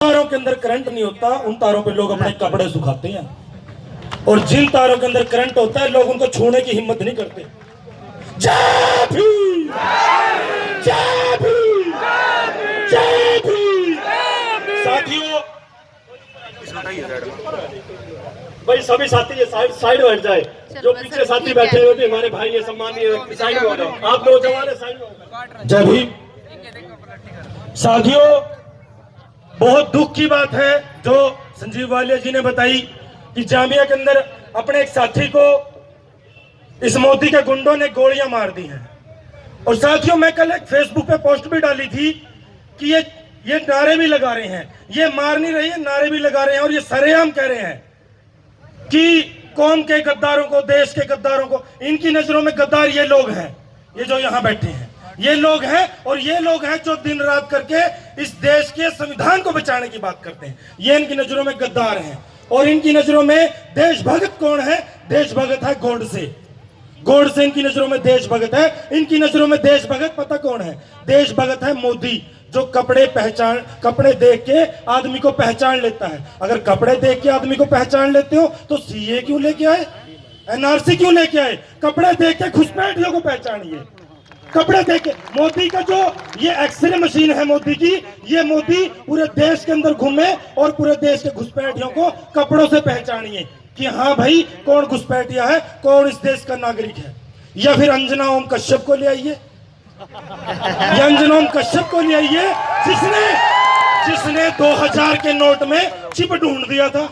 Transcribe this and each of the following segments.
तारों के अंदर करंट नहीं होता, उन तारों पे लोग अपने कपड़े सुखाते हैं, और जिन तारों के अंदर करंट होता है लोग उनको छूने की हिम्मत नहीं करते। जय भीम, जय भीम, जय भीम। साथियों, भाई सभी साथी ये साइड बैठ जाए, जो पीछे साथी बैठे हुए थे हमारे भाई ये सम्मानीय साइड में हो जाओ, आप नौजवान साइड में। जय भीम। साथियों, बहुत दुख की बात है जो संजीव वालिया जी ने बताई कि जामिया के अंदर अपने एक साथी को इस मोदी के गुंडों ने गोलियां मार दी हैं। और साथियों, मैं कल एक फेसबुक पे पोस्ट भी डाली थी कि ये नारे भी लगा रहे हैं, ये मार नहीं रही है, नारे भी लगा रहे हैं, और ये सरेआम कह रहे हैं कि कौम के गद्दारों को, देश के गद्दारों को, इनकी नजरों में गद्दार ये लोग हैं, ये जो यहाँ बैठे हैं ये लोग हैं, और ये लोग हैं जो दिन रात करके इस देश के संविधान को बचाने की बात करते हैं। ये इनकी नजरों में गद्दार हैं, और इनकी नजरों में देशभक्त कौन है? देशभक्त है गोडसे। गोडसे इनकी नजरों में देशभक्त है। इनकी नजरों में देशभक्त पता कौन है? देशभक्त है मोदी, जो कपड़े देख के आदमी को पहचान लेता है। अगर कपड़े देख के आदमी को पहचान लेते हो तो सीए क्यों लेके आए, एनआरसी क्यों लेके आए? कपड़े देख के घुसपैठियों को पहचानिए। कपड़े देख के मोदी का जो ये एक्सरे मशीन है मोदी की, ये मोदी पूरे देश के अंदर घूमे और पूरे देश के घुसपैठियों को कपड़ों से पहचानिए कि हाँ भाई कौन घुसपैठिया है, कौन इस देश का नागरिक है। या फिर अंजना ओम कश्यप को ले आइए, या अंजना ओम कश्यप को ले आइए जिसने 2000 के नोट में चिप ढूंढ दिया था,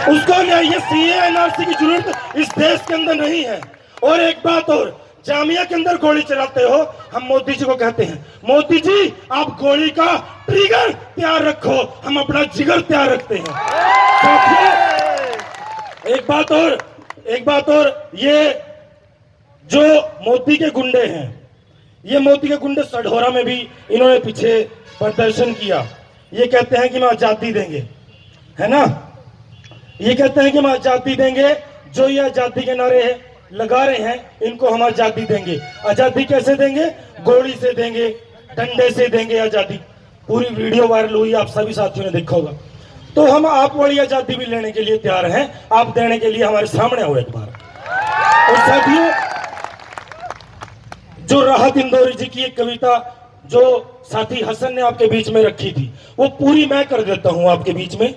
उसको ले आइए। सीए एनआरसी की जरूरत इस देश के अंदर नहीं है। और एक बात और, जामिया के अंदर गोली चलाते हो, हम मोदी जी को कहते हैं मोदी जी आप गोली का ट्रिगर तैयार रखो, हम अपना जिगर तैयार रखते हैं। एक बात और, ये जो मोदी के गुंडे हैं, ये मोदी के गुंडे सढौरा में भी इन्होंने पीछे प्रदर्शन किया। ये कहते हैं कि हम आजादी देंगे, है ना? ये कहते हैं कि हम आजादी देंगे। जो ये आजादी के नारे लगा रहे हैं, इनको हम आजादी देंगे। आजादी कैसे देंगे? गोली से देंगे, डंडे से देंगे आजादी। पूरी वीडियो वायरल हुई, आप सभी साथियों ने देखा होगा। तो हम आप वाली आजादी भी लेने के लिए तैयार हैं, आप देने के लिए हमारे सामने आओ एक बार। और साथियों, जो राहत इंदौरी जी की एक कविता जो साथी हसन ने आपके बीच में रखी थी, वो पूरी मैं कर देता हूं आपके बीच में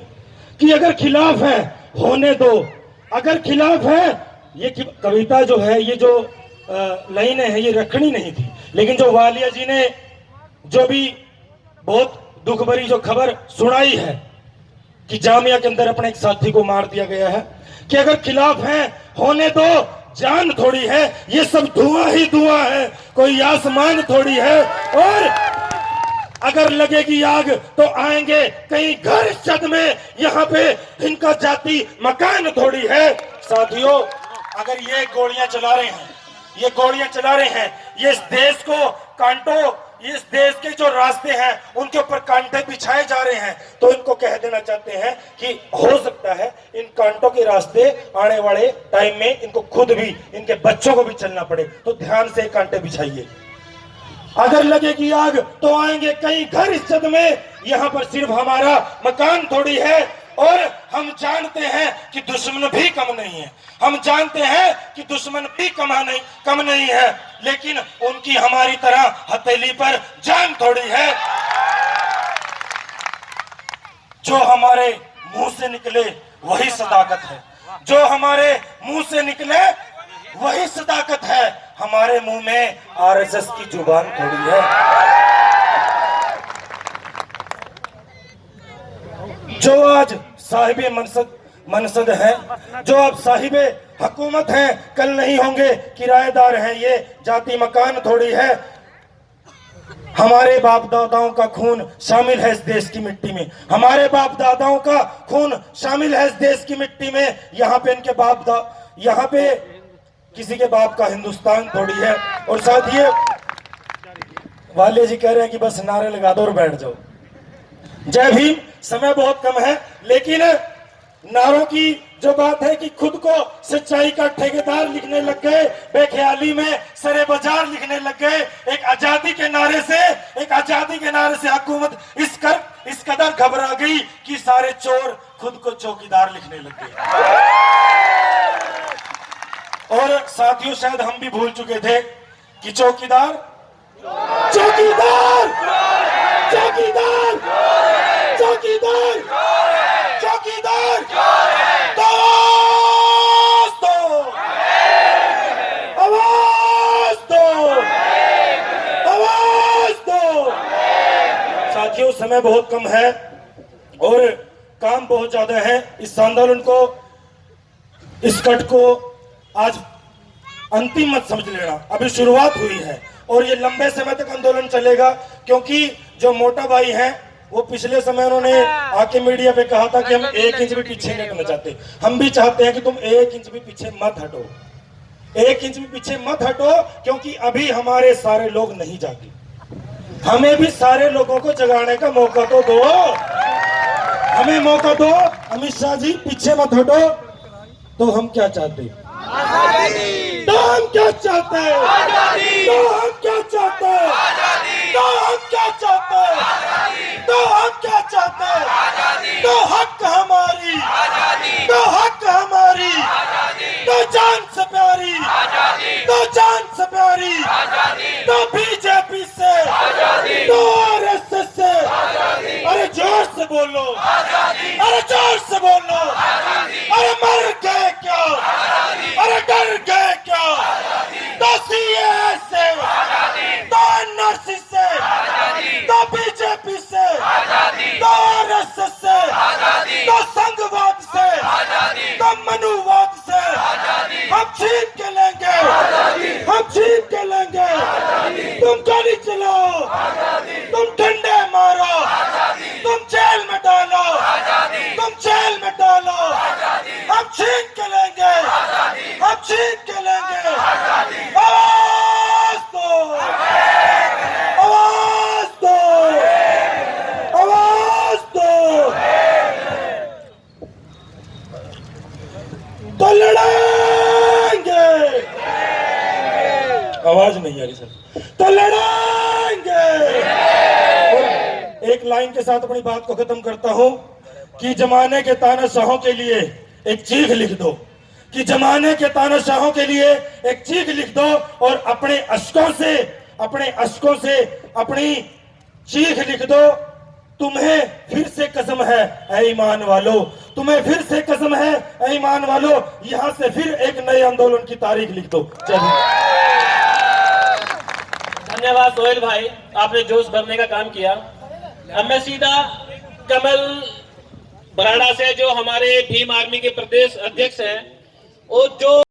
कि अगर खिलाफ है होने दो, अगर खिलाफ है। ये कविता जो है, ये जो लाइनें हैं, ये रखनी नहीं थी, लेकिन जो वालिया जी ने जो भी बहुत दुख भरी जो खबर सुनाई है कि जामिया के अंदर अपने एक साथी को मार दिया गया है, कि अगर खिलाफ है होने दो, जान थोड़ी है, ये सब धुआं ही धुआं है, कोई आसमान थोड़ी है। और अगर लगेगी आग तो आएंगे कई घर छत में, यहाँ पे इनका जाति मकान थोड़ी है। साथियों, अगर ये गोलियां चला रहे हैं, ये गोलियां चला रहे हैं, ये इस देश को कांटों, इस देश के जो रास्ते हैं उनके ऊपर कांटे बिछाए जा रहे हैं, तो इनको कह देना चाहते हैं कि हो सकता है इन कांटों के रास्ते आने वाले टाइम में इनको खुद भी, इनके बच्चों को भी चलना पड़े। तो ध्यान से कांटे बिछाइए। अगर लगेगी आग तो आएंगे कई घर इस छत में, यहाँ पर सिर्फ हमारा मकान थोड़ी है। और हम जानते हैं कि दुश्मन भी कम नहीं है, हम जानते हैं कि दुश्मन भी कम नहीं है, लेकिन उनकी हमारी तरह हथेली पर जान थोड़ी है। जो हमारे मुंह से निकले वही सदाकत है, जो हमारे मुंह से निकले वही सदाकत है, हमारे मुंह में आरएसएस की जुबान थोड़ी है। जो आज साहिबे मनसद हैं, जो अब साहिबे हुकूमत हैं, कल नहीं होंगे किराएदार हैं, ये जाति मकान थोड़ी है। हमारे बाप दादाओं का खून शामिल है इस देश की मिट्टी में, हमारे बाप दादाओं का खून शामिल है इस देश की मिट्टी में। यहाँ पे यहाँ पे किसी के बाप का हिंदुस्तान थोड़ी है। और साथ ये वाले जी कह रहे हैं कि बस नारे लगा दो और बैठ जाओ। जय भीम। समय बहुत कम है, लेकिन नारों की जो बात है कि खुद को सच्चाई का ठेकेदार लिखने लग गए, बेख्याली में सरे बाजार लिखने लग गए। एक आजादी के नारे से हुकूमत इस कदर घबरा गई कि सारे चोर खुद को चौकीदार लिखने लग गए। और साथियों, शायद हम भी भूल चुके थे कि चौकीदार चौकीदार चौकीदार चौकीदार चौकीदार आवाज दो, आवाज दो, आवाज दो। साथियों, समय बहुत कम है और काम बहुत ज्यादा है। इस आंदोलन को, इस कट को आज अंतिम मत समझ लेना, अभी शुरुआत हुई है और ये लंबे समय तक आंदोलन चलेगा। क्योंकि जो मोटा भाई हैं वो पिछले समय उन्होंने आके मीडिया पे कहा था कि हम 1 इंच भी पीछे नहीं हटना चाहते। हम भी चाहते हैं कि तुम 1 इंच भी पीछे मत हटो, 1 इंच भी पीछे मत हटो, क्योंकि अभी हमारे सारे लोग नहीं जागे। हमें भी सारे लोगों को जगाने का मौका तो दो, हमें मौका दो। अमित शाह जी, पीछे मत हटो। तो हम क्या चाहते हैं? तो हम क्या चाहते हैं? तो हम क्या चाहते हैं? तो हम क्या चाहते हैं? तो हम क्या चाहते हैं? तो हक हमारी, तो हक हमारी, तो जान से प्यारी, तो जान से प्यारी, तो बीजेपी से, तो आरएसएस से। अरे जोर से बोलो, अरे जोर से बोलो। अरे मर गए क्या? अरे डर गए क्या? तो सीए से, तो एनआरसी से, तो बीजेपी से, तो आरएसएस से, तो संघवाद से, तो मनुवाद से हम छीन के लेंगे, हम छीन के लेंगे। तुम गोली चलाओ, तुम डंडे मारो, तुम जेल में डालो, तुम जेल में डालो। हम छीन के लेंगे, हम छीन के लेंगे। आवाज दो, आवाज दो, आवाज दो। तो लड़ेंगे। आवाज नहीं आ रही सर। तो लड़ेंगे। और एक लाइन के साथ अपनी बात को खत्म करता हूं कि जमाने के तानाशाहों के लिए एक चीख लिख दो, कि जमाने के तानाशाहों के लिए एक चीख लिख दो और अपने अश्कों से, अपने अश्कों से अपनी चीख लिख दो। तुम्हें फिर से कसम है ऐ ईमान वालों, तुम्हें फिर से कसम है ऐ ईमान वालों। यहां से फिर एक नए आंदोलन की तारीख लिख दो। जय हिंद। धन्यवाद सोहेल भाई, आपने जोश भरने का काम किया। अब मैं सीधा कमल बराड़ा से, जो हमारे भीम आर्मी के प्रदेश अध्यक्ष हैं, और जो